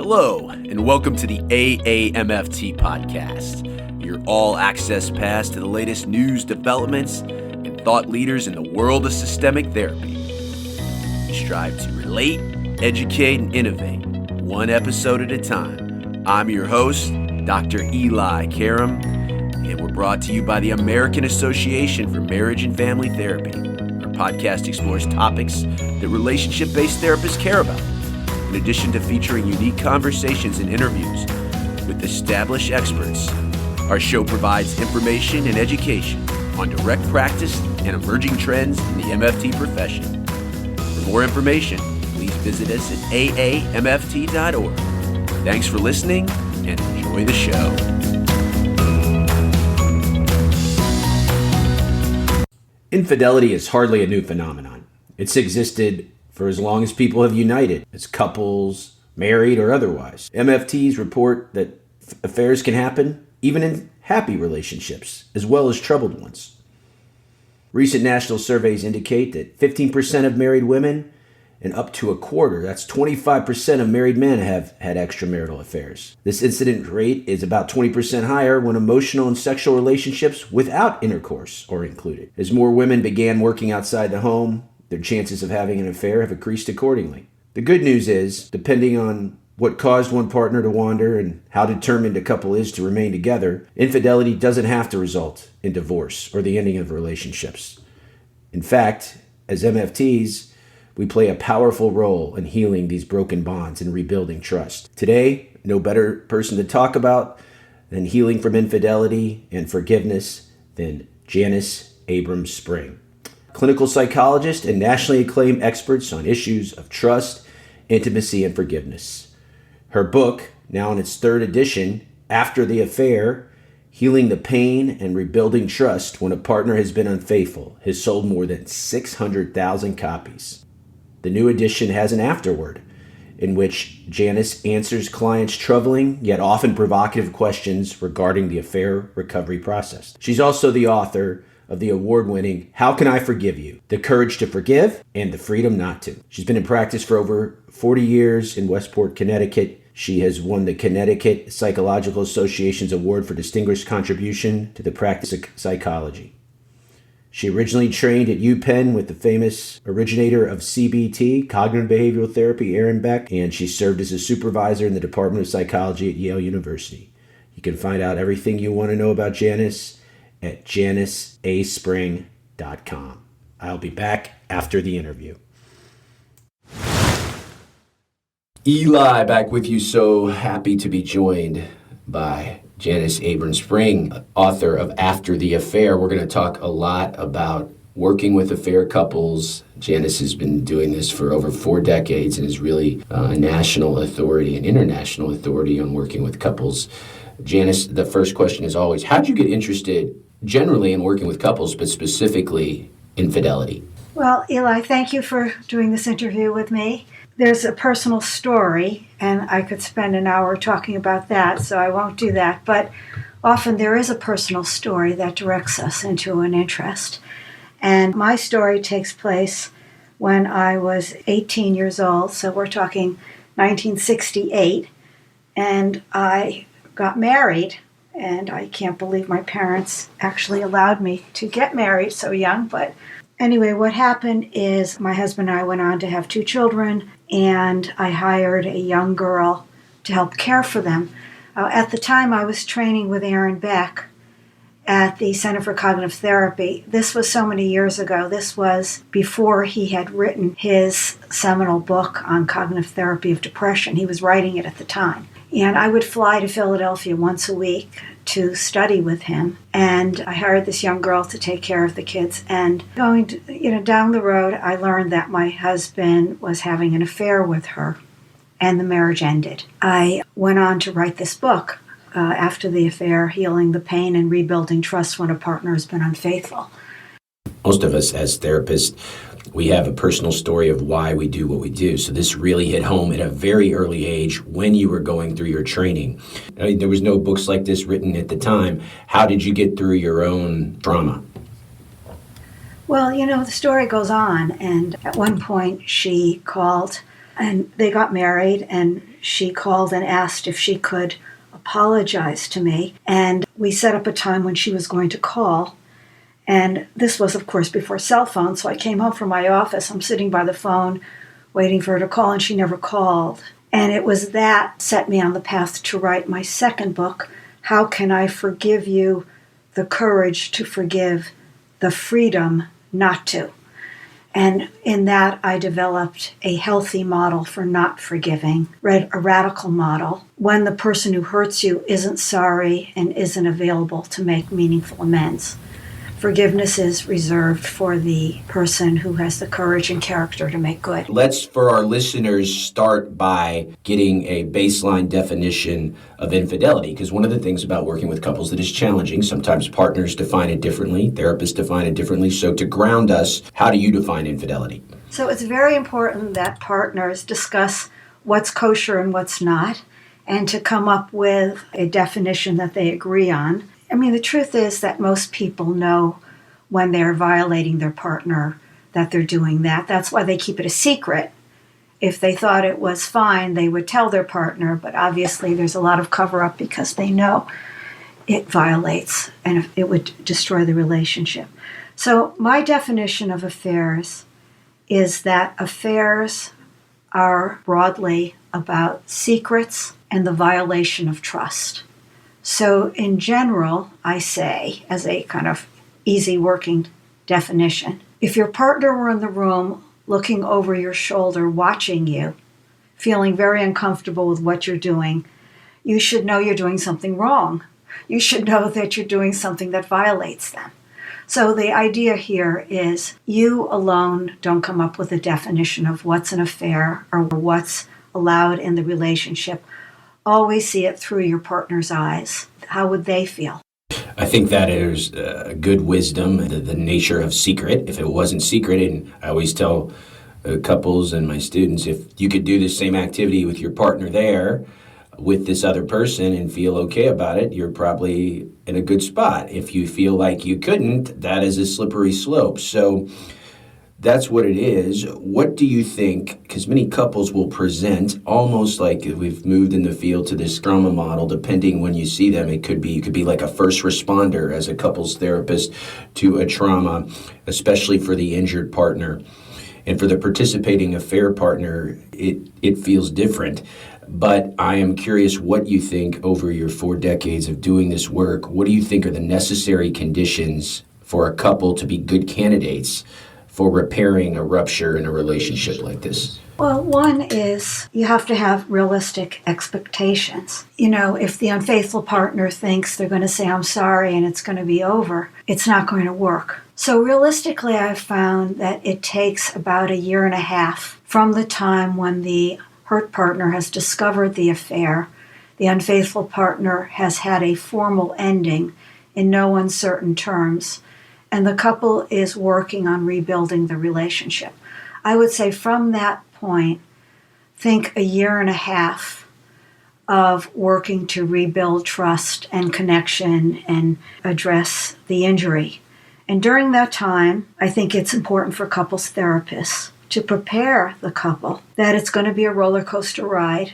Hello, and welcome to the AAMFT podcast, your all-access pass to the latest news, developments, and thought leaders in the world of systemic therapy. We strive to relate, educate, and innovate, one episode at a time. I'm your host, Dr. Eli Karam, and we're brought to you by the American Association for Marriage and Family Therapy. Our podcast explores topics that relationship-based therapists care about. In addition to featuring unique conversations and interviews with established experts, our show provides information and education on direct practice and emerging trends in the MFT profession. For more information, please visit us at aamft.org. Thanks for listening and enjoy the show. Infidelity is hardly a new phenomenon. It's existed for as long as people have united, as couples, married or otherwise. MFTs report that affairs can happen even in happy relationships, as well as troubled ones. Recent national surveys indicate that 15% of married women and up to a quarter, that's 25% of married men, have had extramarital affairs. This incident rate is about 20% higher when emotional and sexual relationships without intercourse are included. As more women began working outside the home, their chances of having an affair have increased accordingly. The good news is, depending on what caused one partner to wander and how determined a couple is to remain together, infidelity doesn't have to result in divorce or the ending of relationships. In fact, as MFTs, we play a powerful role in healing these broken bonds and rebuilding trust. Today, no better person to talk about than healing from infidelity and forgiveness than Janice Abrahms Spring, clinical psychologist and nationally acclaimed experts on issues of trust, intimacy, and forgiveness. Her book, now in its third edition, After the Affair, Healing the Pain and Rebuilding Trust When a Partner Has Been Unfaithful, has sold more than 600,000 copies. The new edition has an afterword, in which Janice answers clients' troubling yet often provocative questions regarding the affair recovery process. She's also the author of the award-winning How Can I Forgive You? The Courage to Forgive and the Freedom Not to. She's been in practice for over 40 years in Westport, Connecticut. She has won the Connecticut Psychological Association's Award for Distinguished Contribution to the Practice of Psychology. She originally trained at UPenn with the famous originator of CBT, Cognitive Behavioral Therapy, Aaron Beck, and she served as a supervisor in the Department of Psychology at Yale University. You can find out everything you want to know about Janice at janiceaspring.com. I'll be back after the interview. Eli, back with you. So happy to be joined by Janice Abrahms Spring, author of After the Affair. We're going to talk a lot about working with affair couples. Janice has been doing this for over 4 decades and is really a national authority, an international authority on working with couples. Janice, the first question is always, how did you get interested generally in working with couples, but specifically infidelity? Well, Eli, thank you for doing this interview with me. There's a personal story, and I could spend an hour talking about that, so I won't do that. But often there is a personal story that directs us into an interest. And my story takes place when I was 18 years old, so we're talking 1968, and I got married. And I can't believe my parents actually allowed me to get married so young. But anyway, what happened is my husband and I went on to have 2 children, and I hired a young girl to help care for them. At the time, I was training with Aaron Beck at the Center for Cognitive Therapy. This was so many years ago. This was before he had written his seminal book on cognitive therapy of depression. He was writing it at the time. And I would fly to Philadelphia once a week to study with him. And I hired this young girl to take care of the kids. And going down the road, I learned that my husband was having an affair with her, and the marriage ended. I went on to write this book, After the Affair, Healing the Pain and Rebuilding Trust When a Partner Has Been Unfaithful. Most of us as therapists, we have a personal story of why we do what we do. So this really hit home at a very early age when you were going through your training. I mean, there was no books like this written at the time. How did you get through your own trauma? Well, the story goes on. And at one point she called And they got married, and she called and asked if she could apologize to me. And we set up a time when she was going to call. And this was, of course, before cell phones. So I came home from my office. I'm sitting by the phone waiting for her to call, and she never called. And it was that set me on the path to write my second book, How Can I Forgive You? The Courage to Forgive, the Freedom Not to. And in that, I developed a healthy model for not forgiving, a radical model, when the person who hurts you isn't sorry and isn't available to make meaningful amends. Forgiveness is reserved for the person who has the courage and character to make good. Let's, for our listeners, start by getting a baseline definition of infidelity, because one of the things about working with couples that is challenging, sometimes partners define it differently, therapists define it differently. So to ground us, how do you define infidelity? So it's very important that partners discuss what's kosher and what's not, and to come up with a definition that they agree on. I mean, the truth is that most people know when they're violating their partner that they're doing that. That's why they keep it a secret. If they thought it was fine, they would tell their partner, but obviously there's a lot of cover-up because they know it violates and it would destroy the relationship. So my definition of affairs is that affairs are broadly about secrets and the violation of trust. So in general, I say, as a kind of easy working definition, if your partner were in the room looking over your shoulder, watching you, feeling very uncomfortable with what you're doing, you should know you're doing something wrong. You should know that you're doing something that violates them. So the idea here is you alone don't come up with a definition of what's an affair or what's allowed in the relationship. Always see it through your partner's eyes. How would they feel? I think that is good wisdom, the nature of secret. If it wasn't secret, and I always tell couples and my students, if you could do the same activity with your partner there, with this other person and feel okay about it, you're probably in a good spot. If you feel like you couldn't, that is a slippery slope. So that's what it is. What do you think? Because many couples will present almost like we've moved in the field to this trauma model. Depending when you see them, you could be like a first responder as a couples therapist to a trauma, especially for the injured partner. And for the participating affair partner, it feels different. But I am curious what you think over your 4 decades of doing this work. What do you think are the necessary conditions for a couple to be good candidates for repairing a rupture in a relationship like this? Well, one is you have to have realistic expectations. You know, if the unfaithful partner thinks they're going to say, I'm sorry, and it's going to be over, it's not going to work. So realistically, I've found that it takes about 1.5 years from the time when the hurt partner has discovered the affair, the unfaithful partner has had a formal ending in no uncertain terms, and the couple is working on rebuilding the relationship. I would say from that point, think 1.5 years of working to rebuild trust and connection and address the injury. And during that time, I think it's important for couples therapists to prepare the couple that it's going to be a roller coaster ride,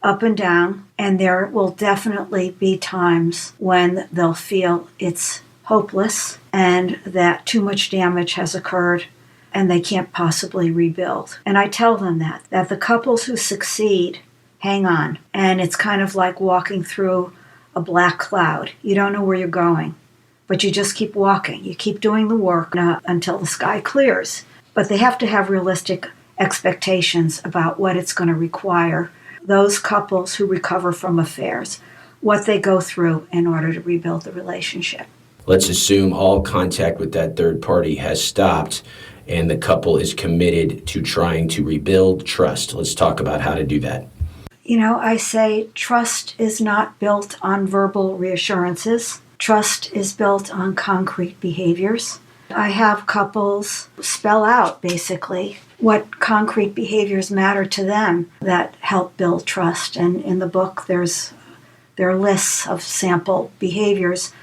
up and down, and there will definitely be times when they'll feel it's hopeless and that too much damage has occurred and they can't possibly rebuild. And I tell them that the couples who succeed hang on. And it's kind of like walking through a black cloud. You don't know where you're going, but you just keep walking. You keep doing the work until the sky clears. But they have to have realistic expectations about what it's going to require. Those couples who recover from affairs, what they go through in order to rebuild the relationship. Let's assume all contact with that third party has stopped and the couple is committed to trying to rebuild trust. Let's talk about how to do that. You know, I say trust is not built on verbal reassurances. Trust is built on concrete behaviors. I have couples spell out, basically, what concrete behaviors matter to them that help build trust. And in the book, there are lists of sample behaviors,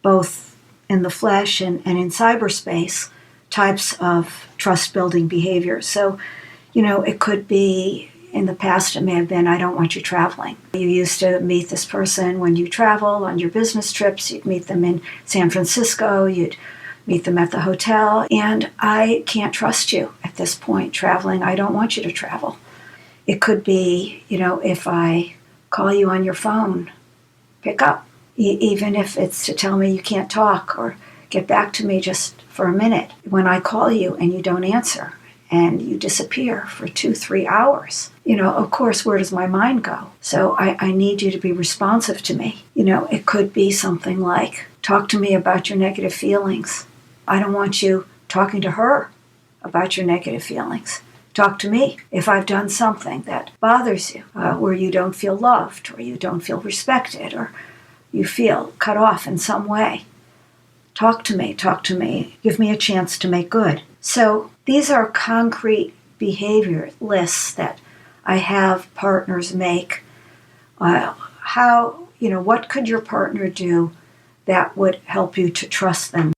both in the flesh and in cyberspace, types of trust-building behaviors. So It could be, in the past, it may have been, I don't want you traveling. You used to meet this person when you travel on your business trips. You'd meet them in San Francisco. You'd meet them at the hotel. And I can't trust you at this point traveling. I don't want you to travel. It could be, if I call you on your phone, pick up. Even if it's to tell me you can't talk or get back to me just for a minute. When I call you and you don't answer and you disappear for 2-3 hours, of course, where does my mind go? So I need you to be responsive to me. It could be something like, talk to me about your negative feelings. I don't want you talking to her about your negative feelings. Talk to me if I've done something that bothers you, where you don't feel loved or you don't feel respected or you feel cut off in some way. Talk to me. Give me a chance to make good. So these are concrete behavior lists that I have partners make. What could your partner do that would help you to trust them?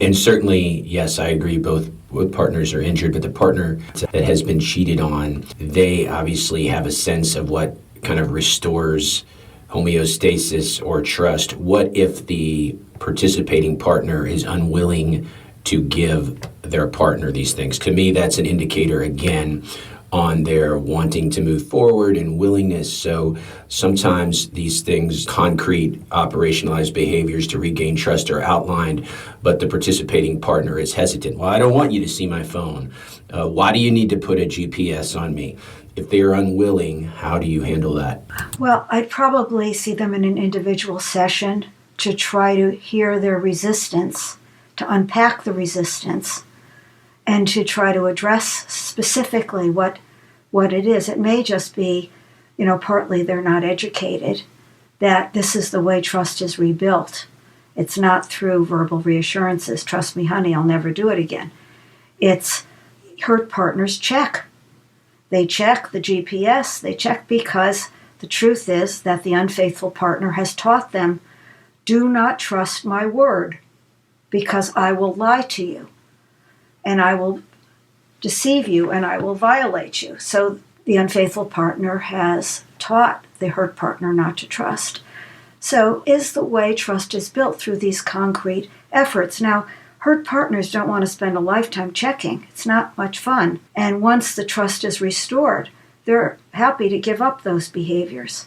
And certainly, yes, I agree, both partners are injured, but the partner that has been cheated on, they obviously have a sense of what kind of restores homeostasis or trust. What if the participating partner is unwilling to give their partner these things? To me, that's an indicator, again, on their wanting to move forward and willingness. So sometimes these things, concrete, operationalized behaviors to regain trust, are outlined, but the participating partner is hesitant. Well, I don't want you to see my phone. Why do you need to put a GPS on me? If they're unwilling, how do you handle that? Well, I'd probably see them in an individual session to try to hear their resistance, to unpack the resistance, and to try to address specifically what it is. It may just be, partly they're not educated, that this is the way trust is rebuilt. It's not through verbal reassurances, trust me, honey, I'll never do it again. It's hurt partners check. They check the GPS, they check because the truth is that the unfaithful partner has taught them, do not trust my word, because I will lie to you, and I will deceive you, and I will violate you. So the unfaithful partner has taught the hurt partner not to trust. So is the way trust is built through these concrete efforts. Now, hurt partners don't want to spend a lifetime checking. It's not much fun. And once the trust is restored, they're happy to give up those behaviors.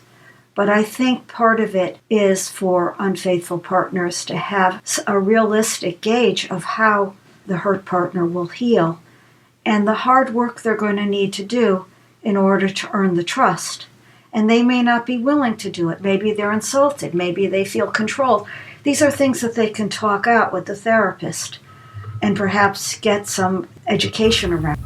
But I think part of it is for unfaithful partners to have a realistic gauge of how the hurt partner will heal and the hard work they're going to need to do in order to earn the trust. And they may not be willing to do it. Maybe they're insulted. Maybe they feel controlled. These are things that they can talk out with the therapist and perhaps get some education around.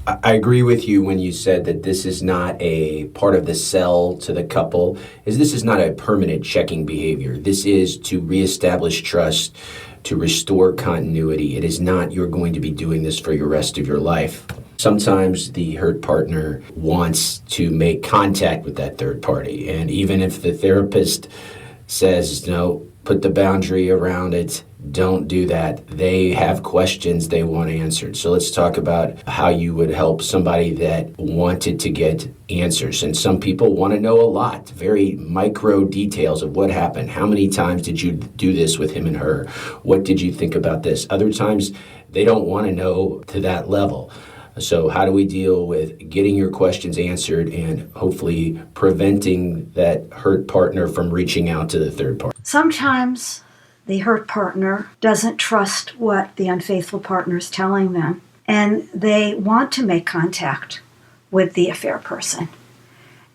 I agree with you when you said that this is not a part of the sell to the couple, this is not a permanent checking behavior. This is to reestablish trust, to restore continuity. It is not you're going to be doing this for the rest of your life. Sometimes the hurt partner wants to make contact with that third party. And even if the therapist says, no, put the boundary around it, don't do that, they have questions they want answered. So let's talk about how you would help somebody that wanted to get answers. And some people want to know a lot, very micro details of what happened. How many times did you do this with him and her? What did you think about this? Other times, they don't want to know to that level. So how do we deal with getting your questions answered and hopefully preventing that hurt partner from reaching out to the third party? Sometimes the hurt partner doesn't trust what the unfaithful partner is telling them, and they want to make contact with the affair person.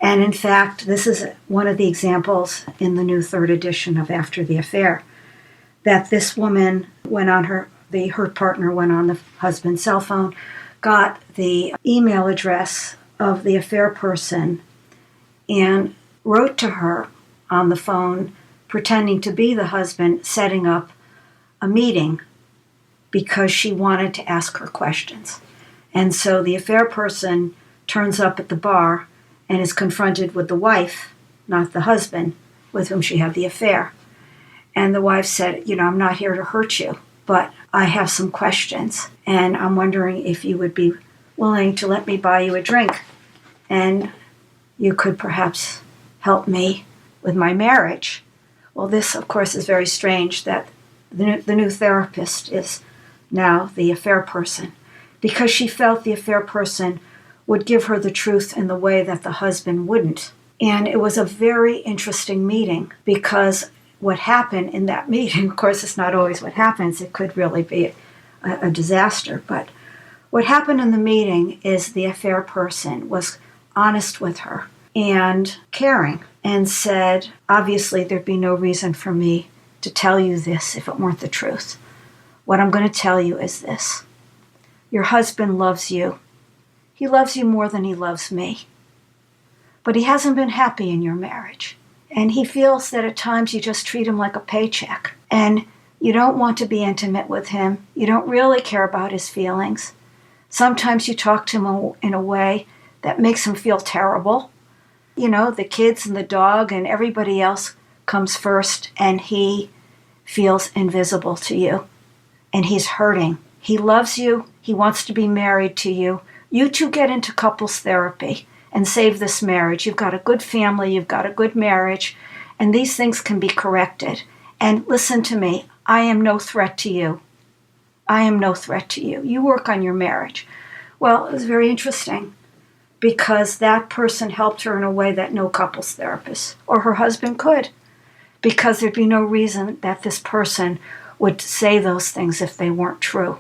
And in fact, this is one of the examples in the new 3rd edition of After the Affair, that this woman the hurt partner went on the husband's cell phone, got the email address of the affair person, and wrote to her on the phone, pretending to be the husband, setting up a meeting because she wanted to ask her questions. And so the affair person turns up at the bar and is confronted with the wife, not the husband, with whom she had the affair. And the wife said, I'm not here to hurt you, but I have some questions, and I'm wondering if you would be willing to let me buy you a drink, and you could perhaps help me with my marriage. Well, this, of course, is very strange that the new therapist is now the affair person, because she felt the affair person would give her the truth in the way that the husband wouldn't. And it was a very interesting meeting, because what happened in that meeting, of course, it's not always what happens. It could really be a disaster. But what happened in the meeting is the affair person was honest with her and caring, and said, obviously, there'd be no reason for me to tell you this if it weren't the truth. What I'm going to tell you is this. Your husband loves you. He loves you more than he loves me. But he hasn't been happy in your marriage. And he feels that at times you just treat him like a paycheck. And you don't want to be intimate with him. You don't really care about his feelings. Sometimes you talk to him in a way that makes him feel terrible. You know, the kids and the dog and everybody else comes first, and he feels invisible to you. And he's hurting. He loves you. He wants to be married to you. You two get into couples therapy and save this marriage. You've got a good family. You've got a good marriage. And these things can be corrected. And listen to me. I am no threat to you. I am no threat to you. You work on your marriage. Well, it was very interesting, because that person helped her in a way that no couples therapist or her husband could, because there'd be no reason that this person would say those things if they weren't true.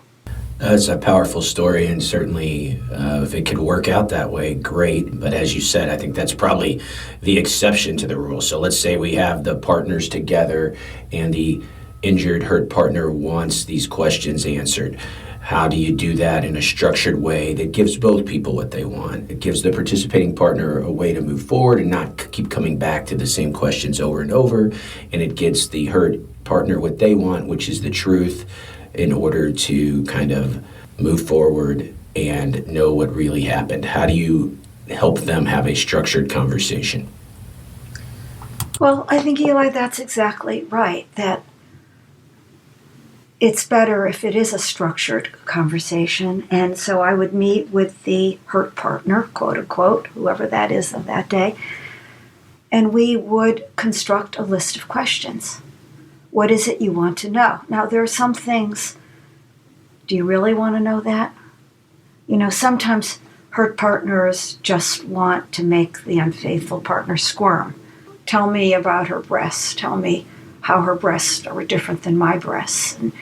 It's a powerful story, and certainly if it could work out that way, great. But as you said, I think that's probably the exception to the rule. So let's say we have the partners together and the injured, hurt partner wants these questions answered. How do you do that in a structured way that gives both people what they want? It gives the participating partner a way to move forward and not keep coming back to the same questions over and over. And it gives the hurt partner what they want, which is the truth, in order to kind of move forward and know what really happened. How do you help them have a structured conversation? Well, I think, Eli, that's exactly right, that it's better if it is a structured conversation. And so I would meet with the hurt partner, quote unquote, whoever that is of that day, and we would construct a list of questions. What is it you want to know? Now, there are some things, do you really want to know that? You know, sometimes hurt partners just want to make the unfaithful partner squirm. Tell me about her breasts. Tell me how her breasts are different than my breasts. And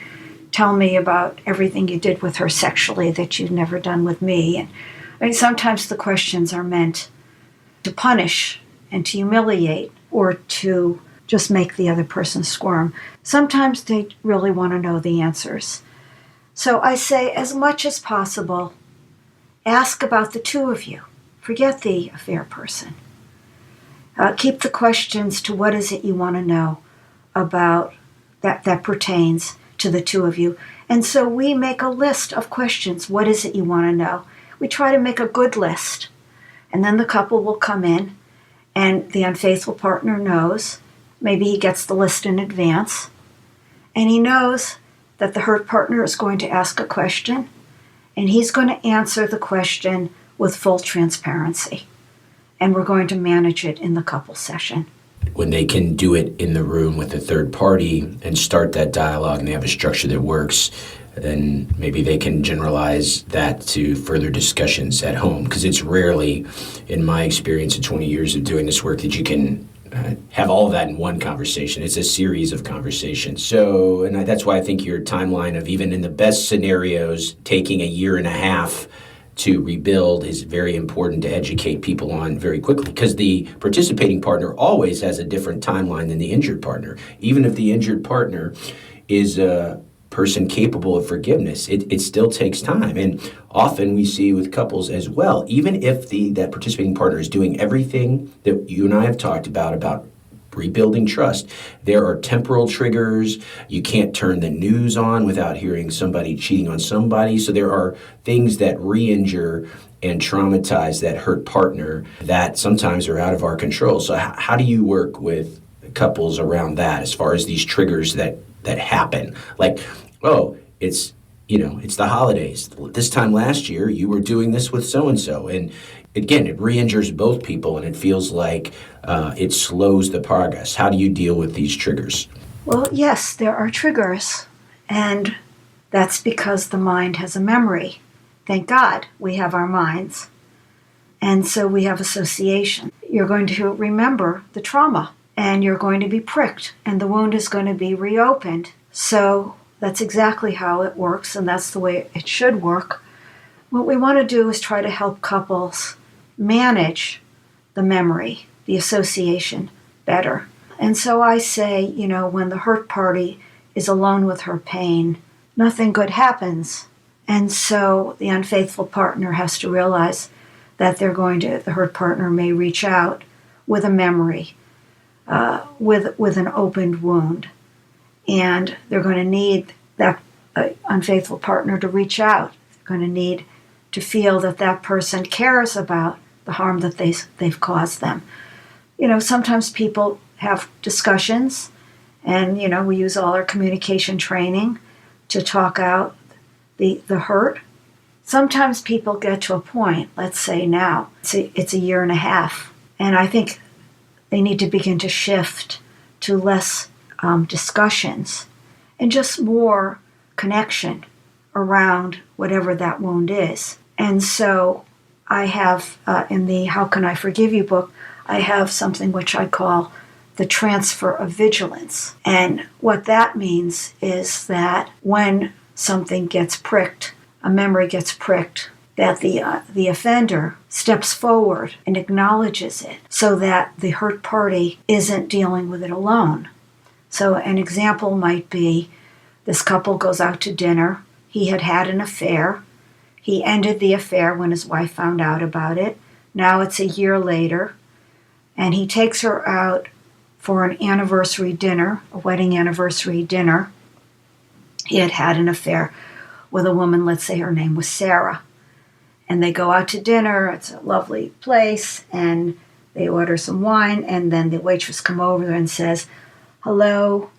tell me about everything you did with her sexually that you've never done with me. And I mean, sometimes the questions are meant to punish and to humiliate, or to just make the other person squirm. Sometimes they really want to know the answers. So I say, as much as possible, ask about the two of you. Forget the affair person. Keep the questions to what is it you want to know about that pertains to the two of you. And so we make a list of questions. What is it you want to know? We try to make a good list. And then the couple will come in, and the unfaithful partner knows. Maybe he gets the list in advance, and he knows that the hurt partner is going to ask a question, and he's going to answer the question with full transparency. And we're going to manage it in the couple session. When they can do it in the room with a third party and start that dialogue, and they have a structure that works, then maybe they can generalize that to further discussions at home. Because it's rarely, in my experience in 20 years of doing this work, that you can have all of that in one conversation. It's a series of conversations. So, and that's why I think your timeline of, even in the best scenarios, taking a year and a half to rebuild is very important to educate people on very quickly, because the participating partner always has a different timeline than the injured partner. Even if the injured partner is a person capable of forgiveness, it still takes time. And often we see with couples as well, even if that participating partner is doing everything that you and I have talked about rebuilding trust, there are temporal triggers. You can't turn the news on without hearing somebody cheating on somebody. So there are things that re-injure and traumatize that hurt partner that sometimes are out of our control. So how do you work with couples around that, as far as these triggers that happen? Like, oh, it's it's the holidays. This time last year, you were doing this with so-and-so. And again, it re-injures both people, and it feels like it slows the progress. How do you deal with these triggers? Well, yes, there are triggers, and that's because the mind has a memory. Thank God we have our minds, and so we have association. You're going to remember the trauma, and you're going to be pricked, and the wound is going to be reopened. So that's exactly how it works, and that's the way it should work. What we want to do is try to help couples manage the memory, the association better. And so I say, when the hurt party is alone with her pain, nothing good happens. And so the unfaithful partner has to realize that the hurt partner may reach out with a memory, with an opened wound. And they're going to need that unfaithful partner to reach out. They're going to need to feel that person cares about the harm that they've caused them. Sometimes people have discussions, and, we use all our communication training to talk out the hurt. Sometimes people get to a point, let's say now, it's a year and a half, and I think they need to begin to shift to less discussions and just more connection around whatever that wound is. And so I have, in the How Can I Forgive You book, I have something which I call the Transfer of Vigilance. And what that means is that when something gets pricked, a memory gets pricked, that the offender steps forward and acknowledges it so that the hurt party isn't dealing with it alone. So an example might be this couple goes out to dinner. He had an affair. He ended the affair when his wife found out about it. Now it's a year later, and he takes her out for an anniversary dinner, a wedding anniversary dinner. He had an affair with a woman, let's say her name was Sarah. And they go out to dinner. It's a lovely place, and they order some wine, and then the waitress comes over and says, "Hello,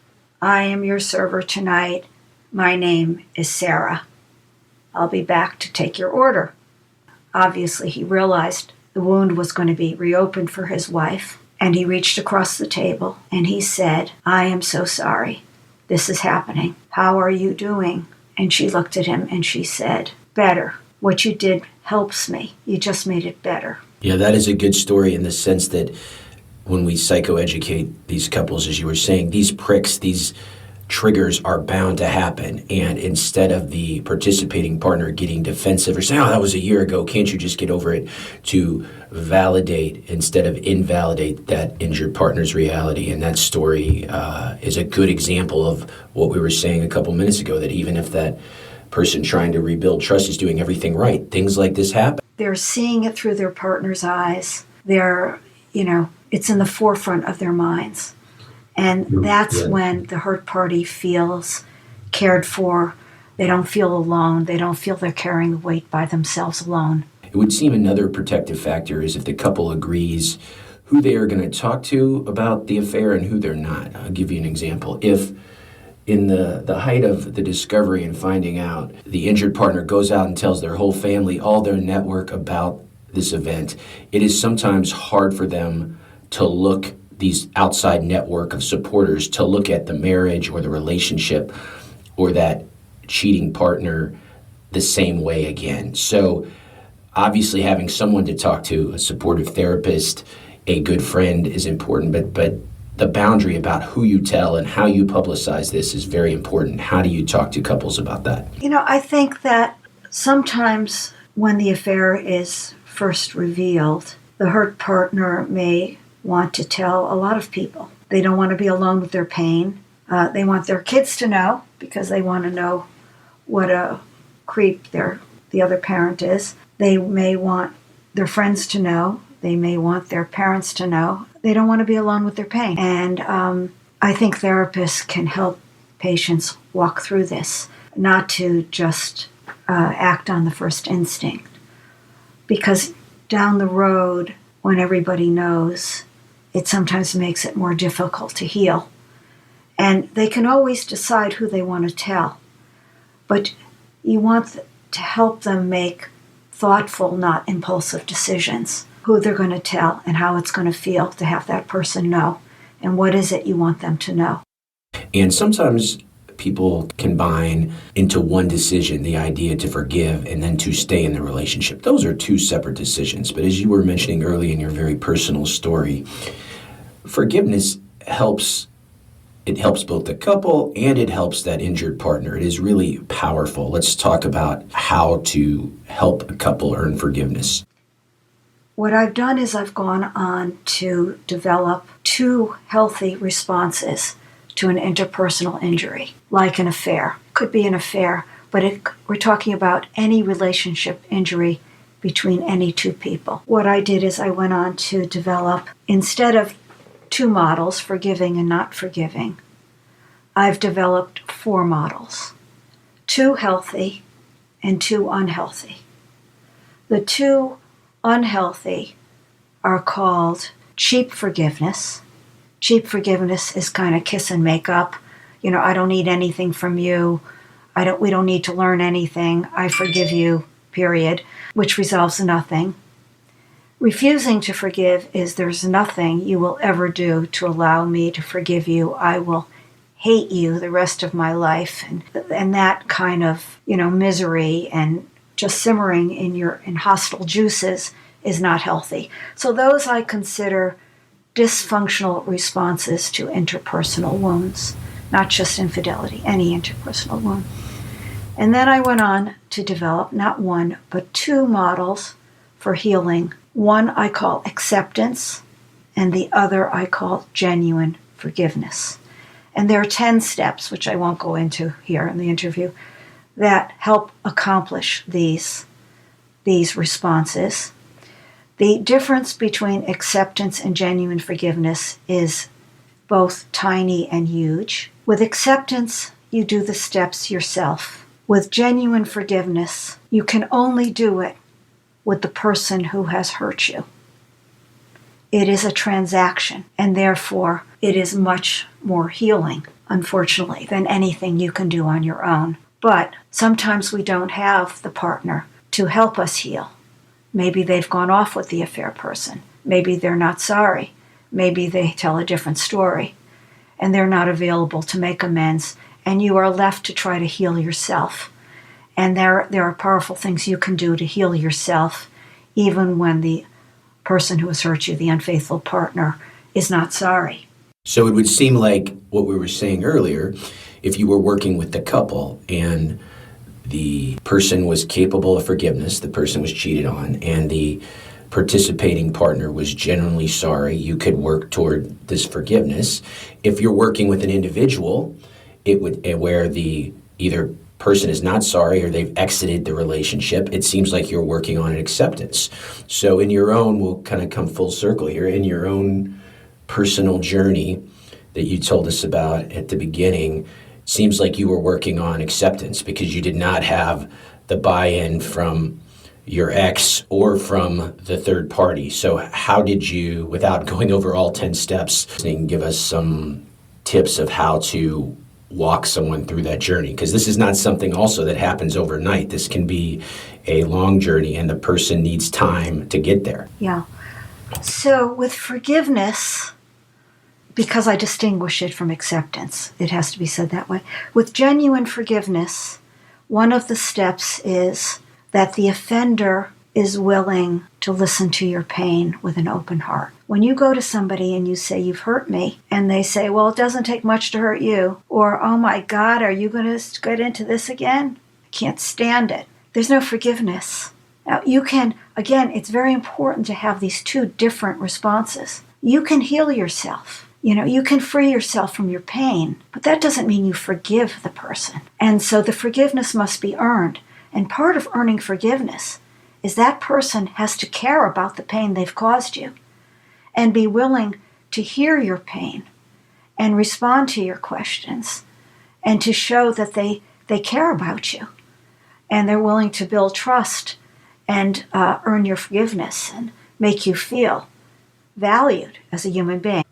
I am your server tonight. My name is Sarah. I'll be back to take your order." Obviously, he realized the wound was going to be reopened for his wife, and he reached across the table and he said, "I am so sorry. This is happening. How are you doing?" And she looked at him and she said, "Better. What you did helps me. You just made it better." Yeah, that is a good story in the sense that when we psychoeducate these couples, as you were saying, these pricks, these triggers are bound to happen. And instead of the participating partner getting defensive or saying, "Oh, that was a year ago, can't you just get over it?" to validate instead of invalidate that injured partner's reality. And that story is a good example of what we were saying a couple minutes ago, that even if that person trying to rebuild trust is doing everything right, things like this happen. They're seeing it through their partner's eyes. It's in the forefront of their minds. And that's when the hurt party feels cared for. They don't feel alone. They don't feel they're carrying the weight by themselves alone. It would seem another protective factor is if the couple agrees who they are going to talk to about the affair and who they're not. I'll give you an example. If in the height of the discovery and finding out, the injured partner goes out and tells their whole family, all their network about this event, it is sometimes hard for them to look, these outside network of supporters, to look at the marriage or the relationship or that cheating partner the same way again. So obviously having someone to talk to, a supportive therapist, a good friend is important, but the boundary about who you tell and how you publicize this is very important. How do you talk to couples about that? I think that sometimes when the affair is first revealed, the hurt partner may want to tell a lot of people. They don't want to be alone with their pain. They want their kids to know because they want to know what a creep the other parent is. They may want their friends to know. They may want their parents to know. They don't want to be alone with their pain. And I think therapists can help patients walk through this, not to just act on the first instinct. Because down the road, when everybody knows, it sometimes makes it more difficult to heal. And they can always decide who they want to tell. But You want to help them make thoughtful, not impulsive decisions, who they're going to tell and how it's going to feel to have that person know, and what is it you want them to know. And sometimes people combine into one decision the idea to forgive and then to stay in the relationship. Those are two separate decisions. But as you were mentioning early in your very personal story, forgiveness helps. It helps both the couple and it helps that injured partner. It is really powerful. Let's talk about how to help a couple earn forgiveness. What I've done is I've gone on to develop 2 healthy responses to an interpersonal injury, like an affair. Could be an affair, but we're talking about any relationship injury between any 2 people. What I did is I went on to develop, instead of 2 models, forgiving and not forgiving, I've developed 4 models, 2 healthy and 2 unhealthy. The 2 unhealthy are called cheap forgiveness. Cheap forgiveness is kind of kiss and make up. I don't need anything from you. We don't need to learn anything. I forgive you, period, which resolves nothing. Refusing to forgive is there's nothing you will ever do to allow me to forgive you. I will hate you the rest of my life. And that kind of, misery and just simmering in hostile juices is not healthy. So those I consider dysfunctional responses to interpersonal wounds, not just infidelity, any interpersonal wound. And then I went on to develop not 1, but 2 models for healing. One I call acceptance, and the other I call genuine forgiveness. And there are 10 steps, which I won't go into here in the interview, that help accomplish these responses. The difference between acceptance and genuine forgiveness is both tiny and huge. With acceptance, you do the steps yourself. With genuine forgiveness, you can only do it with the person who has hurt you. It is a transaction, and therefore it is much more healing, unfortunately, than anything you can do on your own. But sometimes we don't have the partner to help us heal. Maybe they've gone off with the affair person. Maybe they're not sorry. Maybe they tell a different story, and they're not available to make amends, and you are left to try to heal yourself. And there are powerful things you can do to heal yourself, even when the person who has hurt you, the unfaithful partner, is not sorry. So it would seem like what we were saying earlier, if you were working with the couple and the person was capable of forgiveness, the person was cheated on, and the participating partner was genuinely sorry, you could work toward this forgiveness. If you're working with an individual, it would where the either person is not sorry or they've exited the relationship, it seems like you're working on an acceptance. So in your own, we'll kind of come full circle here, in your own personal journey that you told us about at the beginning, it seems like you were working on acceptance because you did not have the buy-in from your ex or from the third party. So how did you, without going over all 10 steps, give us some tips of how to walk someone through that journey? Because this is not something also that happens overnight. This can be a long journey and the person needs time to get there. Yeah. So with forgiveness, because I distinguish it from acceptance, it has to be said that way. With genuine forgiveness, one of the steps is that the offender is willing to listen to your pain with an open heart. When you go to somebody and you say, "You've hurt me," and they say, "Well, it doesn't take much to hurt you," or, "Oh my God, are you going to get into this again? I can't stand it." There's no forgiveness. Now, you can, again, it's very important to have these 2 different responses. You can heal yourself. You can free yourself from your pain, but that doesn't mean you forgive the person. And so the forgiveness must be earned. And part of earning forgiveness is that person has to care about the pain they've caused you and be willing to hear your pain and respond to your questions and to show that they care about you and they're willing to build trust and earn your forgiveness and make you feel valued as a human being.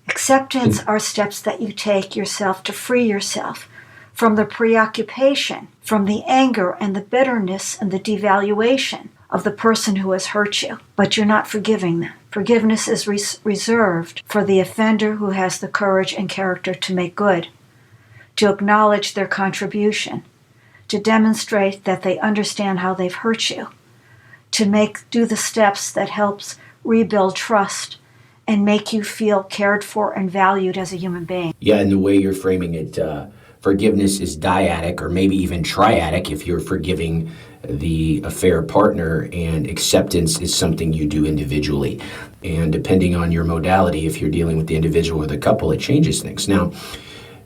Acceptance are steps that you take yourself to free yourself from the preoccupation, from the anger and the bitterness and the devaluation of the person who has hurt you, but you're not forgiving them. Forgiveness is reserved for the offender who has the courage and character to make good, to acknowledge their contribution, to demonstrate that they understand how they've hurt you, to do the steps that helps rebuild trust and make you feel cared for and valued as a human being. Yeah, and the way you're framing it, forgiveness is dyadic or maybe even triadic if you're forgiving the affair partner, and acceptance is something you do individually. And depending on your modality, if you're dealing with the individual or the couple, it changes things. Now,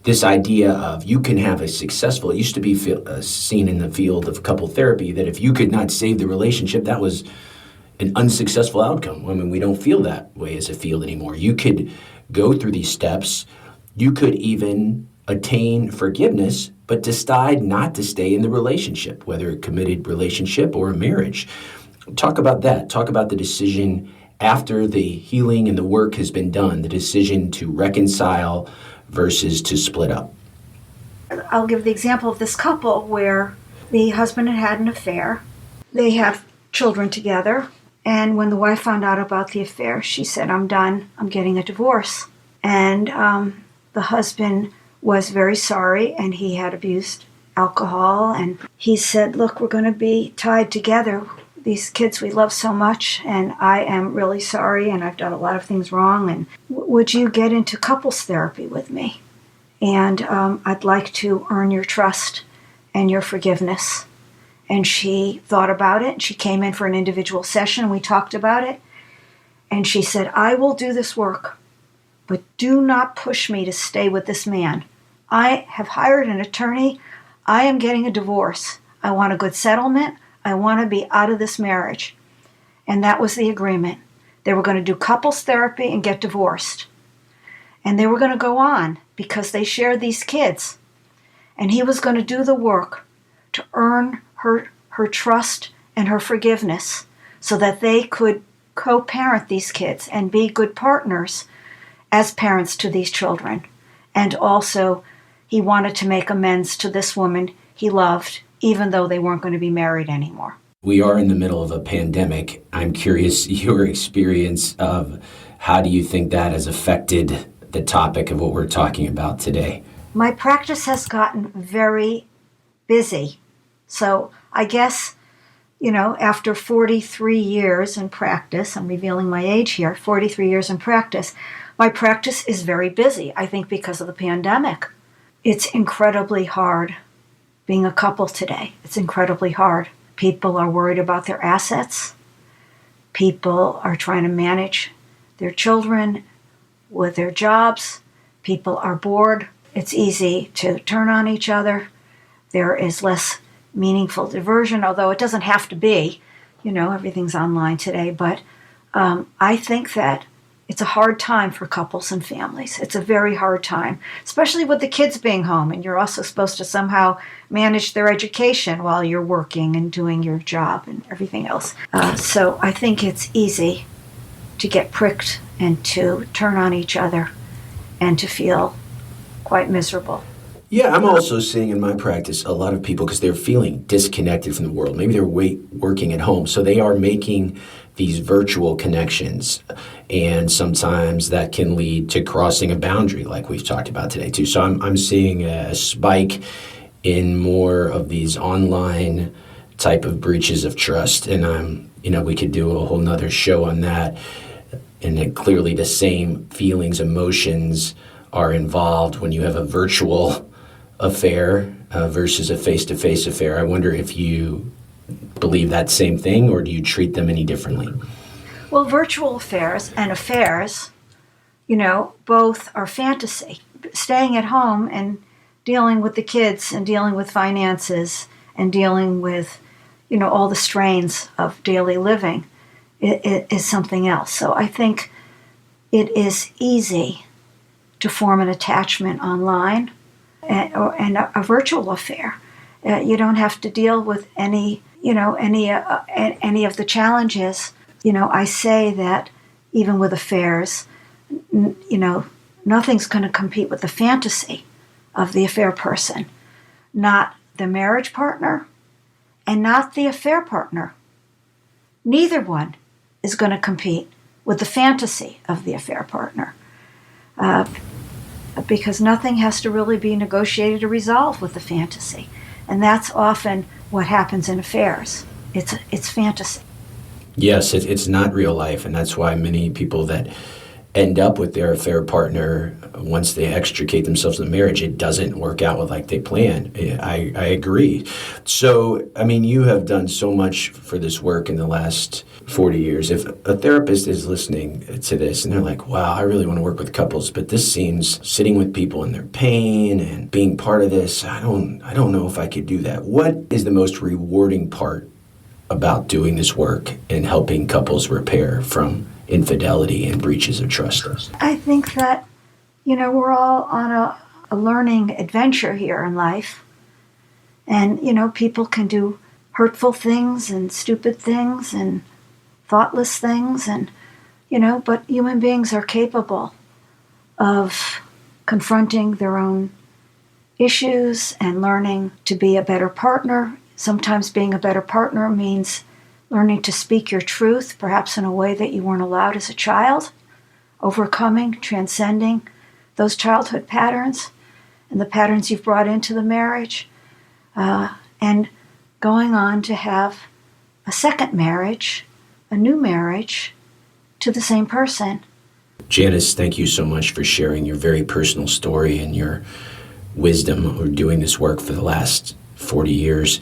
this idea of you can have a successful, it used to be seen in the field of couple therapy that if you could not save the relationship, that was an unsuccessful outcome. I mean, we don't feel that way as a field anymore. You could go through these steps. You could even attain forgiveness, but decide not to stay in the relationship, whether a committed relationship or a marriage. Talk about that. Talk about the decision after the healing and the work has been done, the decision to reconcile versus to split up. I'll give the example of this couple where the husband had an affair. They have children together. And when the wife found out about the affair, she said, "I'm done. I'm getting a divorce." And the husband was very sorry, and he had abused alcohol. And he said, "Look, we're going to be tied together. These kids we love so much, and I am really sorry, and I've done a lot of things wrong. And would you get into couples therapy with me? And I'd like to earn your trust and your forgiveness." And she thought about it. She came in for an individual session, and we talked about it. And she said, "I will do this work, but do not push me to stay with this man. I have hired an attorney. I am getting a divorce. I want a good settlement. I want to be out of this marriage." And that was the agreement. They were going to do couples therapy and get divorced. And they were going to go on because they shared these kids. And he was going to do the work to earn her trust and her forgiveness so that they could co-parent these kids and be good partners as parents to these children. And also, he wanted to make amends to this woman he loved, even though they weren't going to be married anymore. We are in the middle of a pandemic. I'm curious your experience of how do you think that has affected the topic of what we're talking about today? My practice has gotten very busy. So I guess, after 43 years in practice, I'm revealing my age here, 43 years in practice, my practice is very busy, I think because of the pandemic. It's incredibly hard being a couple today. It's incredibly hard. People are worried about their assets. People are trying to manage their children with their jobs. People are bored. It's easy to turn on each other. There is less meaningful diversion, although it doesn't have to be. Everything's online today. But I think that it's a hard time for couples and families. It's a very hard time, especially with the kids being home, and you're also supposed to somehow manage their education while you're working and doing your job and everything else. So I think it's easy to get pricked and to turn on each other and to feel quite miserable. Yeah, I'm also seeing in my practice a lot of people, because they're feeling disconnected from the world. Maybe they're working at home, so they are making these virtual connections, and sometimes that can lead to crossing a boundary, like we've talked about today too. So I'm seeing a spike in more of these online type of breaches of trust, and we could do a whole nother show on that. And then clearly the same feelings, emotions are involved when you have a virtual affair versus a face-to-face affair. I wonder if you believe that same thing, or do you treat them any differently? Well, virtual affairs and affairs, both are fantasy. Staying at home and dealing with the kids and dealing with finances and dealing with, all the strains of daily living it is something else. So I think it is easy to form an attachment online and a virtual affair. You don't have to deal with any of the challenges. I say that even with affairs, nothing's going to compete with the fantasy of the affair person. not the marriage partner, and not the affair partner. Neither one is going to compete with the fantasy of the affair partner, because nothing has to really be negotiated or resolved with the fantasy. And that's often what happens in affairs. It's fantasy. Yes, it's not real life, and that's why many people that end up with their affair partner, once they extricate themselves from the marriage, it doesn't work out with like they planned. I agree. So, I mean, you have done so much for this work in the last 40 years. If a therapist is listening to this and they're like, wow, I really want to work with couples, but this seems sitting with people in their pain and being part of this, I don't know if I could do that. What is the most rewarding part about doing this work and helping couples repair from infidelity and breaches of trust? I think that, we're all on a learning adventure here in life. And, people can do hurtful things and stupid things and thoughtless things. And, but human beings are capable of confronting their own issues and learning to be a better partner. Sometimes being a better partner means learning to speak your truth, perhaps in a way that you weren't allowed as a child, overcoming, transcending those childhood patterns and the patterns you've brought into the marriage, and going on to have a second marriage, a new marriage, to the same person. Janice, thank you so much for sharing your very personal story and your wisdom of doing this work for the last 40 years.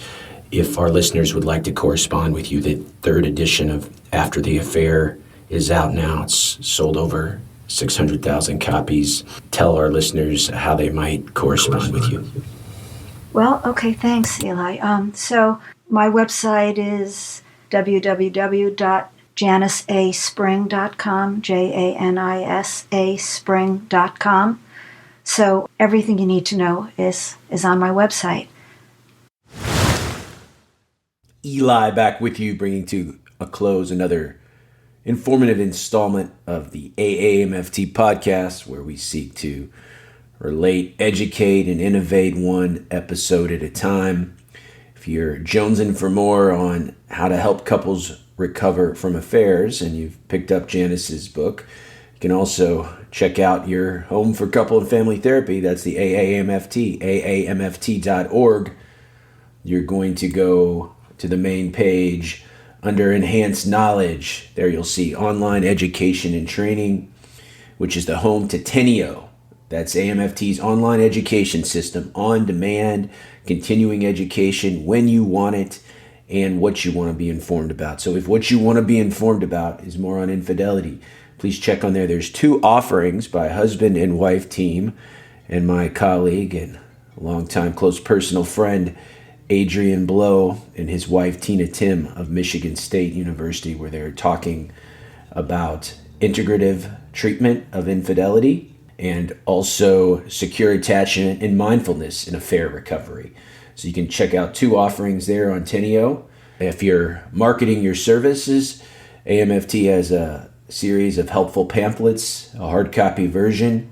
If our listeners would like to correspond with you, the third edition of After the Affair is out now. It's sold over 600,000 copies. Tell our listeners how they might correspond with you. Well, okay, thanks, Eli. So my website is www.janiceaspring.com, JANISA spring.com. So everything you need to know is on my website. Eli back with you, bringing to a close another informative installment of the AAMFT podcast, where we seek to relate, educate, and innovate one episode at a time. If you're jonesing for more on how to help couples recover from affairs and you've picked up Janice's book, you can also check out your home for couple and family therapy. That's the AAMFT, AAMFT.org. You're going to go to the main page under Enhanced Knowledge. There you'll see online education and training, which is the home to Tenio. That's AMFT's online education system, on demand, continuing education when you want it and what you want to be informed about. So if what you want to be informed about is more on infidelity, please check on there. There's 2 offerings by a husband and wife team and my colleague and longtime close personal friend, Adrian Blow, and his wife Tina Tim of Michigan State University, where they're talking about integrative treatment of infidelity and also secure attachment and mindfulness in affair recovery. So you can check out 2 offerings there on Tenio. If you're marketing your services, AMFT has a series of helpful pamphlets, a hard copy version.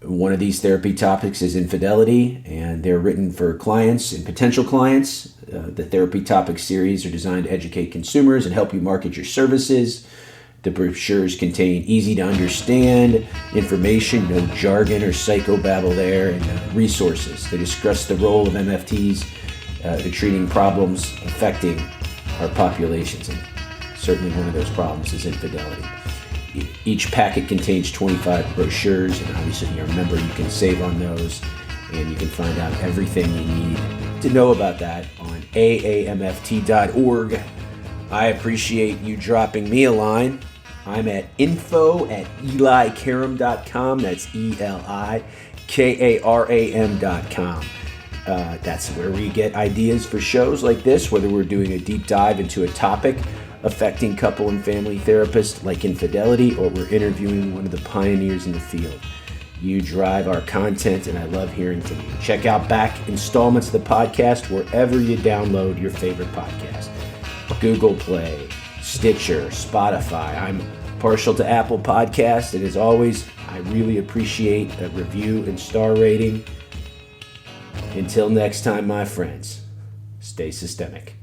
One of these therapy topics is infidelity, and they're written for clients and potential clients. The therapy topic series are designed to educate consumers and help you market your services. The brochures contain easy to understand information, no jargon or psychobabble there, and resources. They discuss the role of MFTs in treating problems affecting our populations, and certainly one of those problems is infidelity. Each packet contains 25 brochures, and obviously if you're a member, you can save on those, and you can find out everything you need to know about that on AAMFT.org. I appreciate you dropping me a line. I'm at info@elikaram.com. That's ELIKARAM.com. That's where we get ideas for shows like this, whether we're doing a deep dive into a topic affecting couple and family therapists like infidelity, or we're interviewing one of the pioneers in the field. You drive our content, and I love hearing from you. Check out back installments of the podcast wherever you download your favorite podcast. Google Play, Stitcher, Spotify. I'm partial to Apple Podcasts, and as always, I really appreciate a review and star rating. Until next time, my friends, stay systemic.